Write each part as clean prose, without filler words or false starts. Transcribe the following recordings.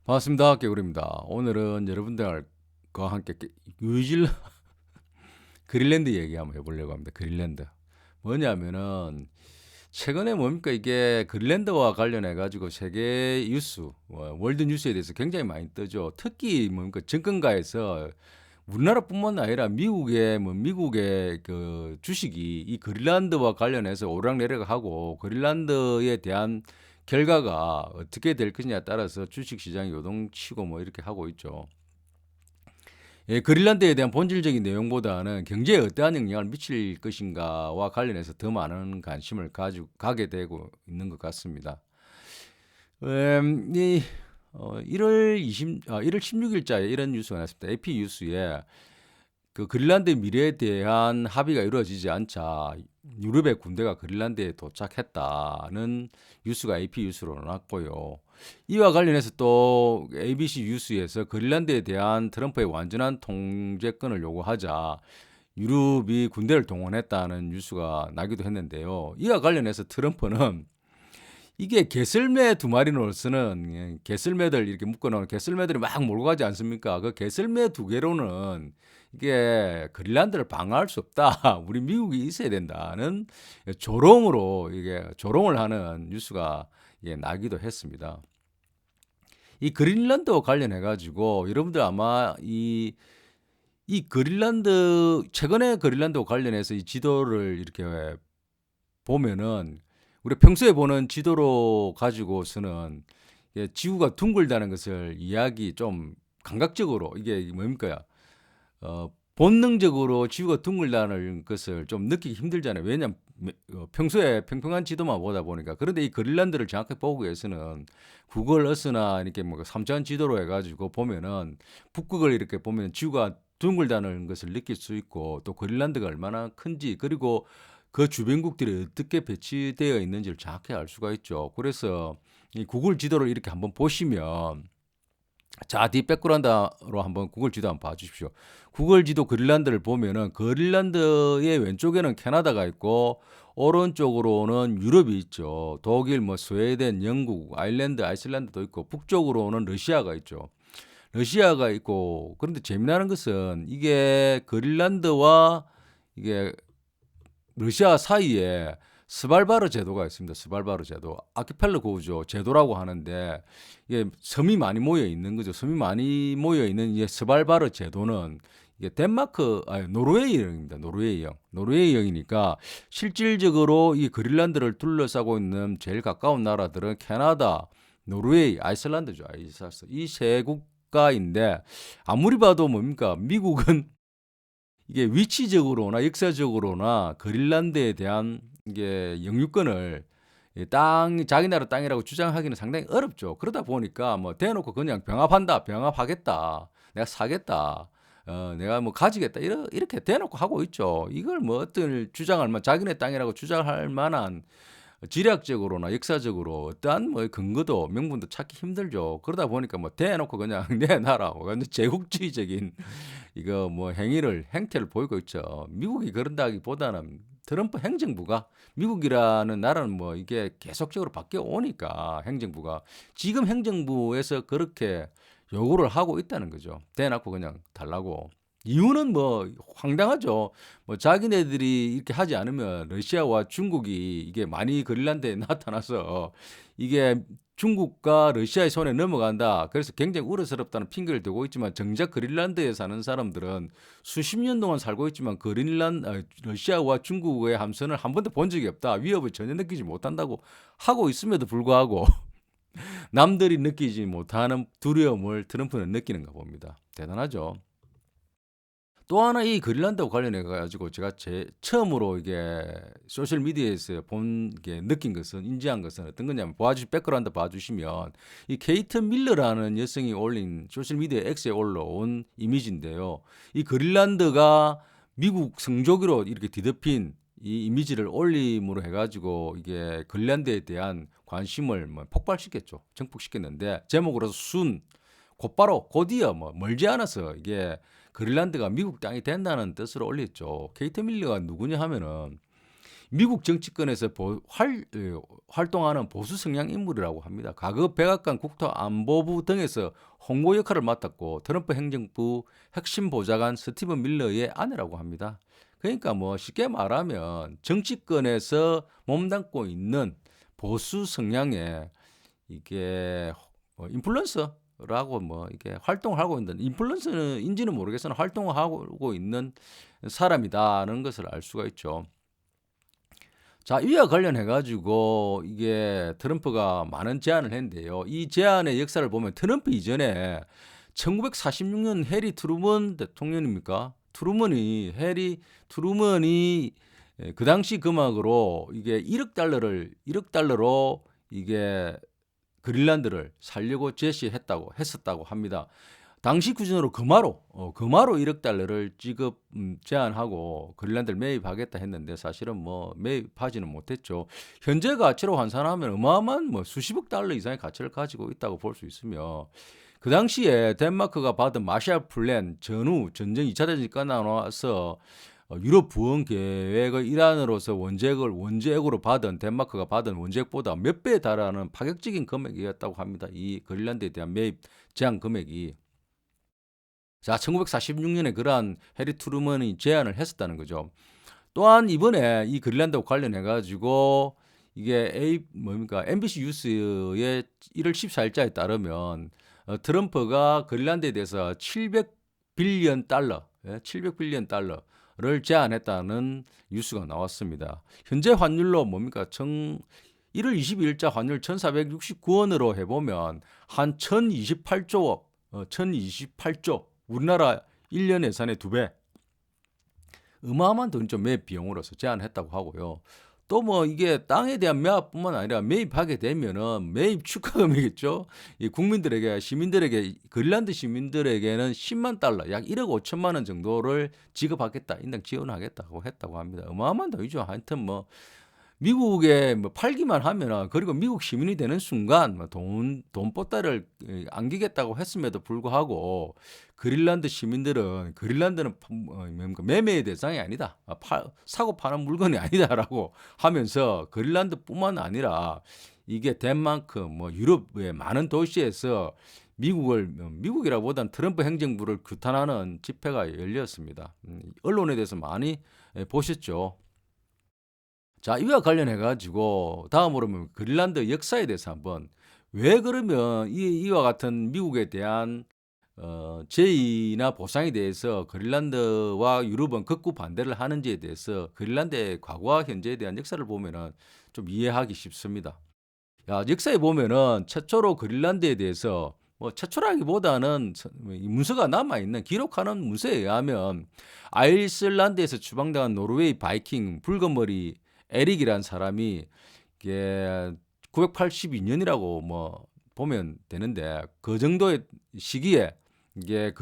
반갑습니다. 개구리입니다. 오늘은 여러분들과 함께 뉴질랜드 그린랜드 얘기 한번 해보려고 합니다. 그린랜드. 뭐냐면은 최근에 뭡니까 이게 그린랜드와 관련해 가지고 세계 뉴스, 월드 뉴스에 대해서 굉장히 많이 뜨죠. 특히 뭡니까 정권가에서 우리나라뿐만 아니라 미국의 그 주식이 이 그린란드와 관련해서 오르락내리락하고 그린란드에 대한 결과가 어떻게 될 것이냐에 따라서 주식 시장이 요동치고 뭐 이렇게 하고 있죠. 예, 그린란드에 대한 본질적인 내용보다는 경제에 어떠한 영향을 미칠 것인가와 관련해서 더 많은 관심을 가지고 가게 되고 있는 것 같습니다. 이 1월 16일자에 이런 뉴스가 났습니다. AP 뉴스에 그 그린란드 미래에 대한 합의가 이루어지지 않자 유럽의 군대가 그린란드에 도착했다는 뉴스가 AP 뉴스로 나왔고요. 이와 관련해서 또 ABC 뉴스에서 그린란드에 대한 트럼프의 완전한 통제권을 요구하자 유럽이 군대를 동원했다는 뉴스가 나기도 했는데요. 이와 관련해서 트럼프는 이게 개슬매 두 마리로서는 개슬매들 이렇게 묶어놓은 개슬매들이 막 몰고 가지 않습니까? 그 개슬매 두 개로는 이게 그린란드를 방어할 수 없다. 우리 미국이 있어야 된다는 조롱으로 이게 조롱을 하는 뉴스가 나기도 했습니다. 이 그린란드와 관련해 가지고 여러분들 아마 이 그린란드 최근에 그린란드와 관련해서 이 지도를 이렇게 보면은 우리가 평소에 보는 지도로 가지고서는 지구가 둥글다는 것을 이야기 좀 감각적으로 이게 뭡니까? 본능적으로 지구가 둥글다는 것을 좀 느끼기 힘들잖아요. 왜냐하면 평소에 평평한 지도만 보다 보니까. 그런데 이 그린란드를 정확히 보기 위해서는 구글 어스나 이렇게 뭐 3차원 지도로 해가지고 보면은 북극을 이렇게 보면 지구가 둥글다는 것을 느낄 수 있고 또 그린란드가 얼마나 큰지 그리고 그 주변국들이 어떻게 배치되어 있는지를 정확히 알 수가 있죠. 그래서 이 구글 지도를 이렇게 한번 보시면 자, 뒷백그라운드로 한번 구글 지도 한번 봐주십시오. 구글 지도 그린란드를 보면은 그린란드의 왼쪽에는 캐나다가 있고 오른쪽으로는 유럽이 있죠. 독일, 뭐 스웨덴, 영국, 아일랜드, 아이슬란드도 있고 북쪽으로는 러시아가 있죠. 러시아가 있고 그런데 재미나는 것은 이게 그린란드와 이게 러시아 사이에 스발바르 제도가 있습니다. 스발바르 제도. 아키펠로그죠. 제도라고 하는데 이게 섬이 많이 모여 있는 거죠. 섬이 많이 모여 있는 이 스발바르 제도는 이게 노르웨이형입니다. 노르웨이형. 노르웨이형이니까 실질적으로 이 그린란드를 둘러싸고 있는 제일 가까운 나라들은 캐나다, 노르웨이, 아이슬란드죠. 아이슬란드. 이 세 국가인데 아무리 봐도 뭡니까? 미국은 이게 위치적으로나 역사적으로나 그린란드에 대한 이게 영유권을 자기 나라 땅이라고 주장하기는 상당히 어렵죠. 그러다 보니까 뭐 대놓고 그냥 병합한다, 병합하겠다, 내가 사겠다, 내가 뭐 가지겠다 이렇게 대놓고 하고 있죠. 이걸 뭐 어떤 주장할 만 자기네 땅이라고 주장할 만한 지략적으로나 역사적으로 어떠한 뭐 근거도 명분도 찾기 힘들죠. 그러다 보니까 뭐 대놓고 그냥 내 나라, 완전 제국주의적인 이거 뭐 행태를 보이고 있죠. 미국이 그런다기보다는 트럼프 행정부가 미국이라는 나라는 뭐 이게 계속적으로 바뀌어 오니까 행정부가 지금 행정부에서 그렇게 요구를 하고 있다는 거죠. 대놓고 그냥 달라고. 이유는 뭐 황당하죠. 뭐 자기네들이 이렇게 하지 않으면 러시아와 중국이 이게 많이 그린란드에 나타나서 이게 중국과 러시아의 손에 넘어간다. 그래서 굉장히 우려스럽다는 핑계를 대고 있지만 정작 그린란드에 사는 사람들은 수십 년 동안 살고 있지만 러시아와 중국의 함선을 한 번도 본 적이 없다. 위협을 전혀 느끼지 못한다고 하고 있음에도 불구하고 남들이 느끼지 못하는 두려움을 트럼프는 느끼는가 봅니다. 대단하죠. 또 하나 이 그린란드와 관련해 가지고 제가 처음으로 이게 소셜 미디어에서 느낀 것은 인지한 것은 어떤 거냐면 백그라운드 봐주시면 이 케이트 밀러라는 여성이 올린 소셜 미디어 X에 올라온 이미지인데요. 이 그린란드가 미국 성조기로 이렇게 뒤덮인 이 이미지를 올림으로 해가지고 이게 그린란드에 대한 관심을 뭐 폭발시켰죠. 증폭시켰는데 제목으로서 곧바로 곧이어 뭐 멀지 않아서 이게 그린란드가 미국 땅이 된다는 뜻으로 올렸죠. 케이트 밀러가 누구냐 하면은 미국 정치권에서 활동하는 보수 성향 인물이라고 합니다. 과거 백악관 국토안보부 등에서 홍보 역할을 맡았고 트럼프 행정부 핵심 보좌관 스티븐 밀러의 아내라고 합니다. 그러니까 뭐 쉽게 말하면 정치권에서 몸담고 있는 보수 성향의 이게 인플루언서라고 뭐 이게 활동을 하고 있는 인플루언서인지는 모르겠으나 활동을 하고 있는 사람이다라는 것을 알 수가 있죠. 자, 이와 관련해 가지고 이게 트럼프가 많은 제안을 했는데요. 이 제안의 역사를 보면 트럼프 이전에 1946년 해리 트루먼 대통령입니까? 해리 트루먼이 그 당시 금액으로 이게 1억 달러로 이게 그린란드를 살려고 했었다고 합니다. 당시 기준으로 금화로 1억 달러를 제안하고 그린란드를 매입하겠다 했는데 사실은 뭐 매입하지는 못했죠. 현재 가치로 환산하면 어마어마한 뭐 수십억 달러 이상의 가치를 가지고 있다고 볼 수 있으며 그 당시에 덴마크가 받은 마샬 플랜 전후 전쟁 2차 대전이 끝나서 유럽 부흥 계획의 일환으로서 원재액으로 받은 덴마크가 받은 원재액보다 몇 배에 달하는 파격적인 금액이었다고 합니다. 이 그린란드에 대한 매입 제한 금액이. 자, 1946년에 그러한 해리 트루먼이 제안을 했었다는 거죠. 또한 이번에 이 그린란드와 관련해 가지고 이게 MBC 뉴스의 1월 14일자에 따르면 트럼프가 그린란드에 대해서 700빌리언 달러를 제안했다는 뉴스가 나왔습니다. 현재 환율로 1월 22일자 환율 1469원으로 해보면 한 1028조 우리나라 1년 예산의 2배 어마어마한 돈 좀 매입 비용으로서 제안했다고 하고요. 또 뭐 이게 땅에 대한 매합뿐만 아니라 매입하게 되면은 매입 축하금이겠죠. 이 시민들에게 그린란드 시민들에게는 10만 달러, 약 1억 5천만 원 정도를 지급하겠다, 인당 지원하겠다고 했다고 합니다. 어마어마한 돈이죠. 하여튼 뭐 미국에 뭐 팔기만 하면은 그리고 미국 시민이 되는 순간 뭐 돈 보따리를 안기겠다고 했음에도 불구하고 그린란드 시민들은 그린란드는 매매의 대상이 아니다. 사고 파는 물건이 아니다라고 하면서 그린란드뿐만 아니라 이게 덴마크 뭐 유럽의 많은 도시에서 미국이라보다는 트럼프 행정부를 규탄하는 집회가 열렸습니다. 언론에 대해서 많이 보셨죠. 자, 이와 관련해 가지고 다음으로 그린란드 역사에 대해서 한번 왜 그러면 이와 같은 미국에 대한 제의나 보상에 대해서 그린란드와 유럽은 극구 반대를 하는지에 대해서 그린란드의 과거와 현재에 대한 역사를 보면은 좀 이해하기 쉽습니다. 야, 역사에 보면은 최초로 그린란드에 대해서 뭐 최초라기보다는 문서가 남아있는 기록하는 문서에 의하면 아이슬란드에서 추방당한 노르웨이 바이킹 붉은머리 에릭이라는 사람이 이게 982년이라고 뭐 보면 되는데 그 정도의 시기에 이게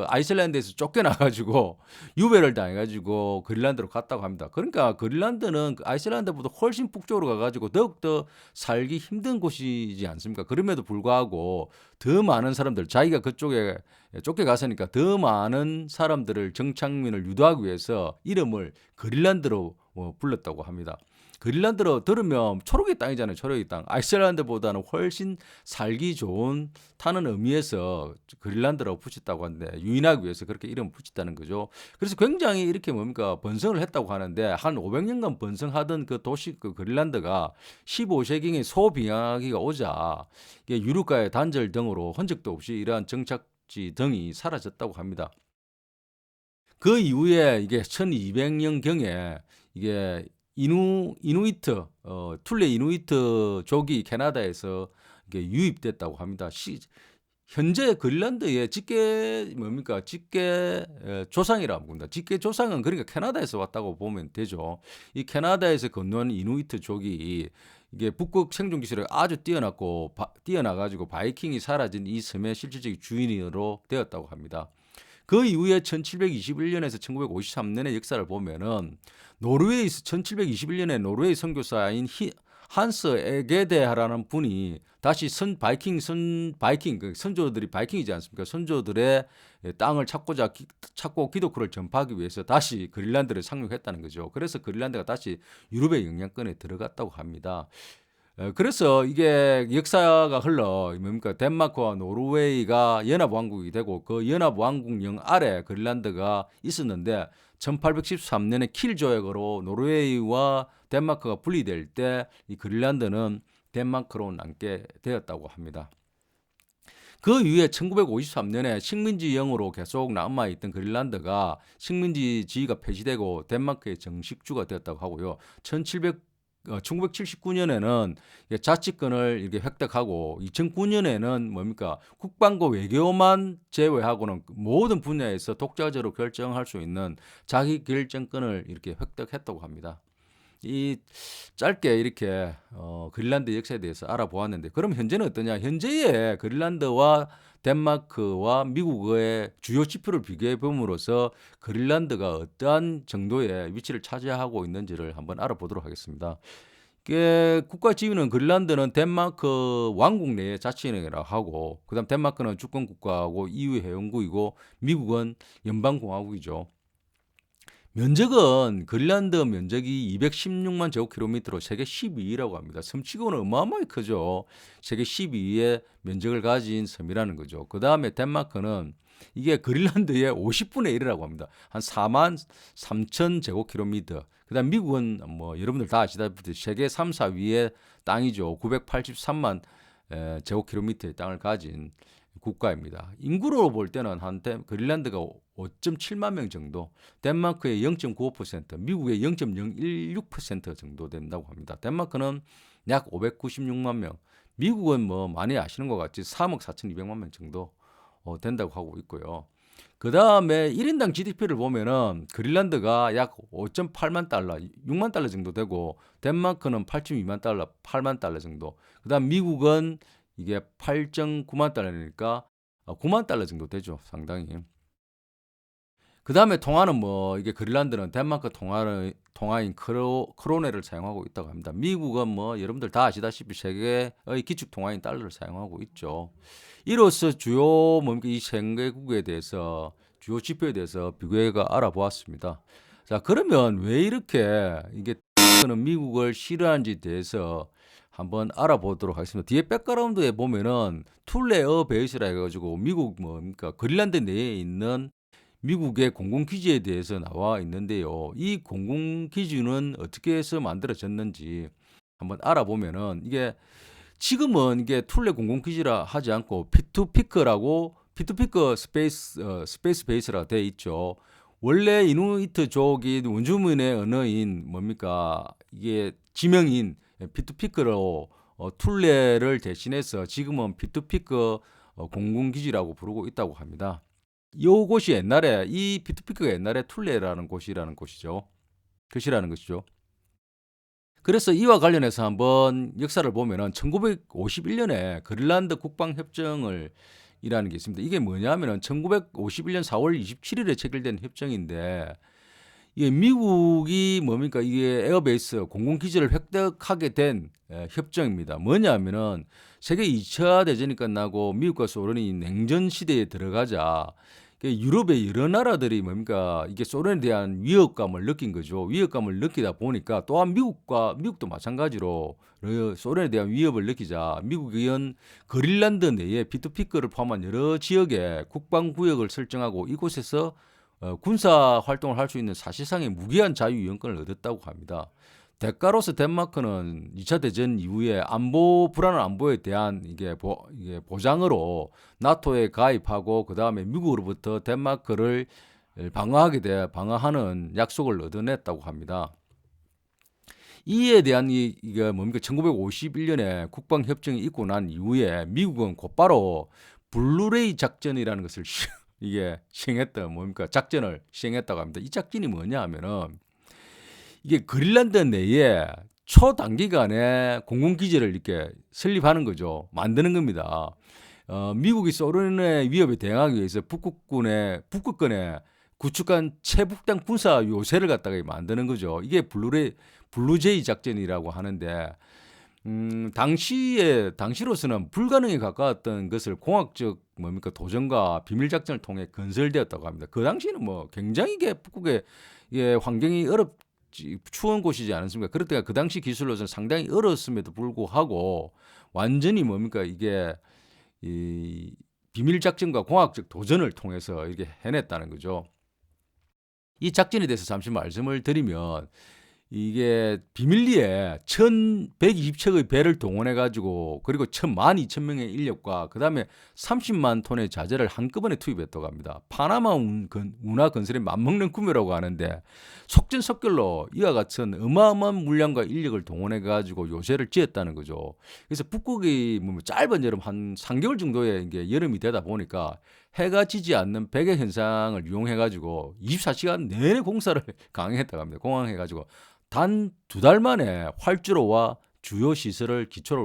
아이슬란드에서 쫓겨나가지고 유배를 당해가지고 그린란드로 갔다고 합니다. 그러니까 그린란드는 아이슬란드보다 훨씬 북쪽으로 가가지고 더욱더 살기 힘든 곳이지 않습니까? 그럼에도 불구하고 더 많은 사람들, 자기가 그쪽에 쫓겨갔으니까 더 많은 사람들을 정착민을 유도하기 위해서 이름을 그린란드로 불렀다고 합니다. 그린란드로 들으면 초록의 땅이잖아요. 초록의 땅. 아이슬란드보다는 훨씬 살기 좋은 타는 의미에서 그린란드라고 붙였다고 하는데 유인하기 위해서 그렇게 이름을 붙였다는 거죠. 그래서 굉장히 이렇게 번성을 했다고 하는데 한 500년간 번성하던 그 도시 그 그린란드가 15세기에 소빙하기가 오자 이게 유럽과의 단절 등으로 흔적도 없이 이러한 정착지 등이 사라졌다고 합니다. 그 이후에 이게 1200년경에 이게 이누이트, 툴레 이누이트 족이 캐나다에서 이게 유입됐다고 합니다. 현재 그린란드의 직계 조상이라고 합니다. 직계 조상은 그러니까 캐나다에서 왔다고 보면 되죠. 이 캐나다에서 건너온 이누이트 족이 이게 북극 생존 기술이 아주 뛰어나가지고 바이킹이 사라진 이 섬의 실질적인 주인으로 되었다고 합니다. 그 이후에 1721년에서 1953년의 역사를 보면은 1721년에 노르웨이 선교사인 한스 에게데라는 분이 다시 바이킹 그 선조들이 바이킹이지 않습니까? 선조들의 땅을 찾고 기독교를 전파하기 위해서 다시 그린란드를 상륙했다는 거죠. 그래서 그린란드가 다시 유럽의 영향권에 들어갔다고 합니다. 그래서 이게 역사가 흘러 뭡니까? 덴마크와 노르웨이가 연합왕국이 되고 그 연합왕국령 아래 그린란드가 있었는데 1813년에 킬 조약으로 노르웨이와 덴마크가 분리될 때 이 그린란드는 덴마크로 남게 되었다고 합니다. 그 이후에 1953년에 식민지형으로 계속 남아있던 그린란드가 식민지 지위가 폐지되고 덴마크의 정식주가 되었다고 하고요. 1979년에는 자치권을 이렇게 획득하고 2009년에는 뭡니까? 국방과 외교만 제외하고는 모든 분야에서 독자적으로 결정할 수 있는 자기 결정권을 이렇게 획득했다고 합니다. 이 짧게 이렇게 그린란드 역사에 대해서 알아보았는데 그럼 현재는 어떠냐? 현재의 그린란드와 덴마크와 미국의 주요 지표를 비교해 봄으로써 그린란드가 어떠한 정도의 위치를 차지하고 있는지를 한번 알아보도록 하겠습니다. 국가 지위는 그린란드는 덴마크 왕국 내의 자치령이라고 하고 그다음 덴마크는 주권 국가하고 EU 회원국이고 미국은 연방공화국이죠. 면적은 그린란드 면적이 216만 제곱킬로미터로 세계 12위라고 합니다. 섬치고는 어마어마하게 크죠. 세계 12위의 면적을 가진 섬이라는 거죠. 그 다음에 덴마크는 이게 그린란드의 50분의 1이라고 합니다. 한 4만 3천 제곱킬로미터. 그 다음 미국은 뭐 여러분들 다 아시다시피 세계 3, 4위의 땅이죠. 983만 제곱킬로미터의 땅을 가진 국가입니다. 인구로 볼 때는 그린란드가 5.7만 명 정도, 덴마크의 0.95%, 미국의 0.016% 정도 된다고 합니다. 덴마크는 약 596만 명, 미국은 뭐 많이 아시는 것 같이 3억 4,200만 명 정도 된다고 하고 있고요. 그 다음에 1인당 GDP를 보면은 그린란드가 약 5.8만 달러, 6만 달러 정도 되고 덴마크는 8.2만 달러, 8만 달러 정도. 그 다음 미국은 이게 8.9만 달러니까 9만 달러 정도 되죠. 상당히. 그 다음에 통화는 뭐 이게 그린란드는 덴마크 통화인 크로네를 사용하고 있다고 합니다. 미국은 뭐 여러분들 다 아시다시피 세계의 기축 통화인 달러를 사용하고 있죠. 이로써 주요 이 생계국에 대해서 주요 지표에 대해서 비교해가 알아보았습니다. 자, 그러면 왜 이렇게 이게 미국을 싫어하는지에 대해서 한번 알아보도록 하겠습니다. 뒤에 백그라운드에 보면은 툴레 베이스라 해가지고 미국 그러니까 그린란드 내에 있는 미국의 공공기지에 대해서 나와 있는데요. 이 공공기지는 어떻게 해서 만들어졌는지 한번 알아보면은 이게 지금은 이게 툴레 공공기지라 하지 않고 피투피크 스페이스 베이스라 돼 있죠. 원래 이누이트족이 원주민의 언어인 이게 지명인 피투피크로 툴레를 대신해서 지금은 피투피크 공군기지라고 부르고 있다고 합니다. 요곳이 옛날에 이 피투피크가 옛날에 툴레라는 곳이라는 곳이죠. 것이라는 것이죠. 그래서 이와 관련해서 한번 역사를 보면은 1951년에 그린란드 국방협정을 이라는 게 있습니다. 이게 뭐냐면은 1951년 4월 27일에 체결된 협정인데 이게 미국이 이게 에어베이스 공공기지를 획득하게 된 협정입니다. 뭐냐면은 세계 2차 대전이 끝나고 미국과 소련이 냉전 시대에 들어가자 유럽의 여러 나라들이 이게 소련에 대한 위협감을 느낀 거죠. 위협감을 느끼다 보니까 또한 미국도 마찬가지로 소련에 대한 위협을 느끼자 미국은 그린란드 내에 피투피크를 포함한 여러 지역에 국방구역을 설정하고 이곳에서 군사 활동을 할 수 있는 사실상의 무기한 자유이용권을 얻었다고 합니다. 대가로서 덴마크는 2차 대전 이후에 불안한 안보에 대한 이게 보장으로 나토에 가입하고 그 다음에 미국으로부터 덴마크를 방어하는 약속을 얻어냈다고 합니다. 이에 대한 이게 1951년에 국방협정이 있고 난 이후에 미국은 곧바로 블루레이 작전이라는 것을 작전을 시행했다고 합니다. 이 작전이 뭐냐 하면은 이게 그린란드 내에 초단기간에 공군기지를 이렇게 설립하는 거죠. 만드는 겁니다. 미국이 소련의 위협에 대응하기 위해서 북극권에 구축한 최북단 군사 요새를 갖다가 만드는 거죠. 이게 블루제이 작전이라고 하는데 당시로서는 불가능에 가까웠던 것을 공학적 뭡니까 도전과 비밀 작전을 통해 건설되었다고 합니다. 그 당시에는 뭐 굉장히 이게 북극의 환경이 추운 곳이지 않습니까? 그렇다가 그 당시 기술로서는 상당히 어려웠음에도 불구하고 완전히 뭡니까 이게 이 비밀 작전과 공학적 도전을 통해서 이렇게 해냈다는 거죠. 이 작전에 대해서 잠시 말씀을 드리면 이게 비밀리에 1120척의 배를 동원해가지고 그리고 12,000명의 인력과 그 다음에 30만 톤의 자재를 한꺼번에 투입했다고 합니다. 파나마 운하 건설의 맞먹는 규모라고 하는데 속전속결로 이와 같은 어마어마한 물량과 인력을 동원해가지고 요새를 지었다는 거죠. 그래서 북극이 뭐 짧은 여름 한 3개월 정도의 이게 여름이 되다 보니까 해가 지지 않는 백의 현상을 이용해가지고 24시간 내내 공사를 강행했다고 합니다. 공항해가지고 단 2달 만에 활주로와 주요 시설을 기초를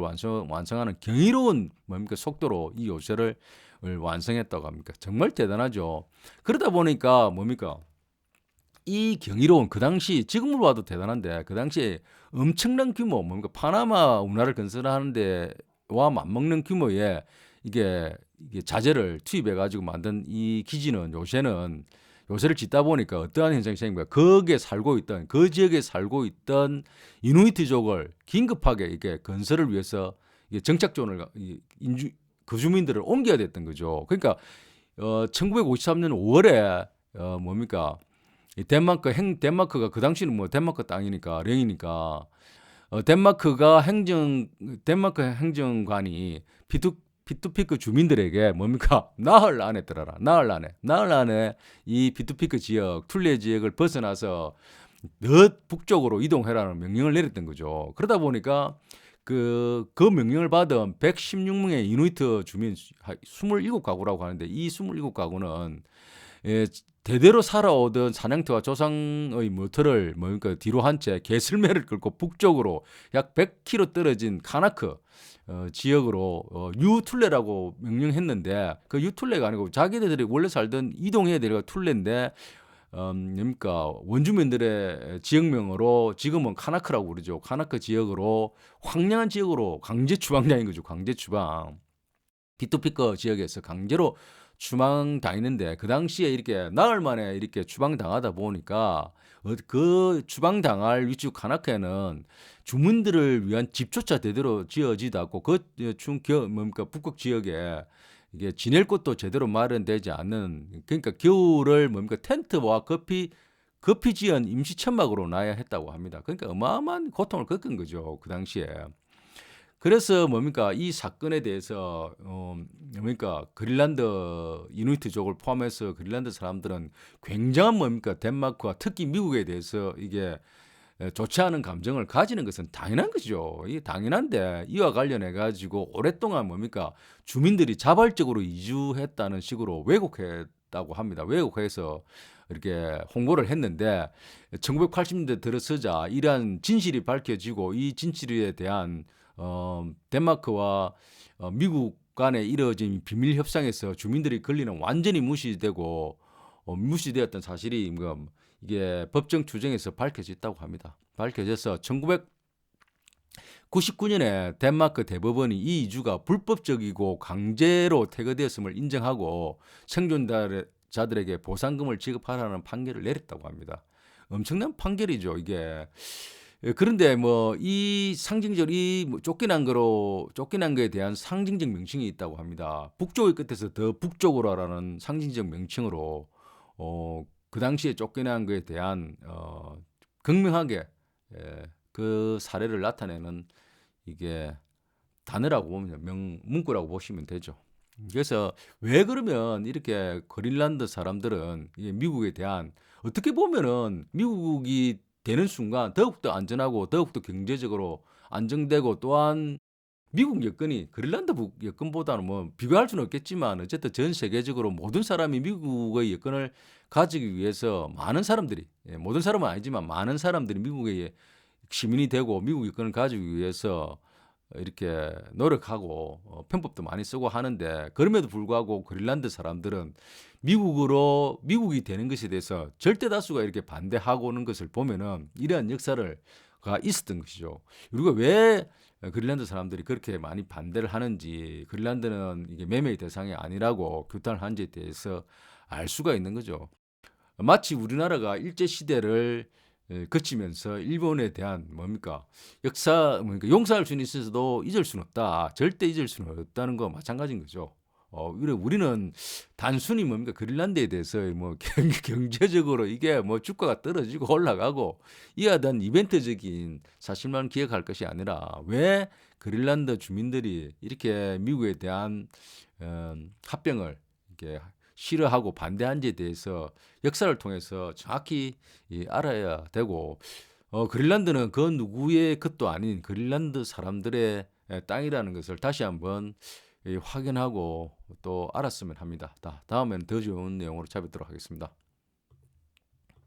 완성하는 경이로운 뭡니까 속도로 이 요새를 완성했다고 합니까? 정말 대단하죠. 그러다 보니까 뭡니까? 이 경이로운 그 당시 지금으로 봐도 대단한데 그 당시에 엄청난 규모 뭡니까? 파나마 운하를 건설하는 데와 맞먹는 규모의 이게 자재를 투입해 가지고 만든 이 기지는 요새를 짓다 보니까 어떠한 현상이 생긴 거야. 거기에 살고 있던 그 지역에 살고 있던 이누이트족을 긴급하게 이게 건설을 위해서 이게 정착존을 거주민들을 옮겨야 됐던 거죠. 그러니까 1953년 5월에 뭡니까 덴마크가 그 당시는 뭐 덴마크 땅이니까 령이니까 덴마크 행정관이 피투피크 주민들에게 뭡니까 나흘 안에 나흘 안에 이 피투피크 지역 툴레 지역을 벗어나서 더 북쪽으로 이동해라는 명령을 내렸던 거죠. 그러다 보니까 그 명령을 받은 116명의 이누이트 주민 27가구라고 하는데 이 27가구는 대대로 살아오던 사냥터와 조상의 모터를 뭡니까 뒤로 한 채 개슬매를 끌고 북쪽으로 약 100km 떨어진 카나크 지역으로 유툴레라고 명령했는데 그 유툴레가 아니고 자기들이 원래 살던 이동해야 될 툴레인데 뭡니까 원주민들의 지역명으로 지금은 카나크라고 그러죠. 카나크 지역으로 황량한 지역으로 강제 추방당인 거죠. 강제 추방. 피투피크 지역에서 강제로 추방당했는데 그 당시에 이렇게 나흘 만에 이렇게 추방당하다 보니까 그 추방당할 위치 카나크에는 주민들을 위한 집조차 제대로 지어지도 않고 뭡니까 북극 지역에 이게 지낼 곳도 제대로 마련되지 않는 그러니까 겨울을 뭡니까 텐트와 급히 지은 임시 천막으로 놔야 했다고 합니다. 그러니까 어마어마한 고통을 겪은 거죠 그 당시에. 그래서 뭡니까 이 사건에 대해서 뭡니까 그린란드 이누이트족을 포함해서 그린란드 사람들은 굉장한 뭡니까 덴마크와 특히 미국에 대해서 이게 좋지 않은 감정을 가지는 것은 당연한 것이죠. 이게 당연한데 이와 관련해 가지고 오랫동안 뭡니까 주민들이 자발적으로 이주했다는 식으로 왜곡했다고 합니다. 왜곡해서 이렇게 홍보를 했는데 1980년대 들어서자 이러한 진실이 밝혀지고 이 진실에 대한 덴마크와 미국 간에 이루어진 비밀 협상에서 주민들이 권리는 완전히 무시되었던 사실이 이게 법정 투쟁에서 밝혀졌다고 합니다. 밝혀져서 1999년에 덴마크 대법원이 이 이주가 불법적이고 강제로 퇴거되었음을 인정하고 생존자들에게 보상금을 지급하라는 판결을 내렸다고 합니다. 엄청난 판결이죠, 이게. 그런데 뭐 이 상징적 쫓겨난 거에 대한 상징적 명칭이 있다고 합니다. 북쪽의 끝에서 더 북쪽으로 하라는 상징적 명칭으로 그 당시에 쫓겨난 거에 대한 극명하게 그 사례를 나타내는 이게 단어라고 보면 문구라고 보시면 되죠. 그래서 왜 그러면 이렇게 그린란드 사람들은 미국에 대한 어떻게 보면은 미국이 되는 순간 더욱더 안전하고 더욱더 경제적으로 안정되고 또한 미국 여건이 그린란드 여건보다는 뭐 비교할 수는 없겠지만 어쨌든 전 세계적으로 모든 사람이 미국의 여건을 가지기 위해서 많은 사람들이 모든 사람은 아니지만 많은 사람들이 미국의 시민이 되고 미국 여건을 가지기 위해서 이렇게 노력하고 편법도 많이 쓰고 하는데 그럼에도 불구하고 그린란드 사람들은 미국이 되는 것에 대해서 절대 다수가 이렇게 반대하고 오는 것을 보면은 이러한 역사를 있었던 것이죠. 우리가 왜 그린란드 사람들이 그렇게 많이 반대를 하는지, 그린란드는 이게 매매의 대상이 아니라고 규탄을 한지에 대해서 알 수가 있는 거죠. 마치 우리나라가 일제 시대를 거치면서 일본에 대한 뭡니까 역사 뭡니까 용서할 수는 있어도 잊을 수는 없다. 절대 잊을 수는 없다는 거 마찬가지인 거죠. 우리는 단순히 뭡니까 그린란드에 대해서 뭐 경제적으로 이게 뭐 주가가 떨어지고 올라가고 이에 대한 이벤트적인 사실만 기억할 것이 아니라 왜 그린란드 주민들이 이렇게 미국에 대한 합병을 이렇게 싫어하고 반대한지에 대해서 역사를 통해서 정확히 알아야 되고 그린란드는 그 누구의 것도 아닌 그린란드 사람들의 땅이라는 것을 다시 한번 확인하고 또 알았으면 합니다. 다음에는 더 좋은 내용으로 찾아뵙도록 하겠습니다.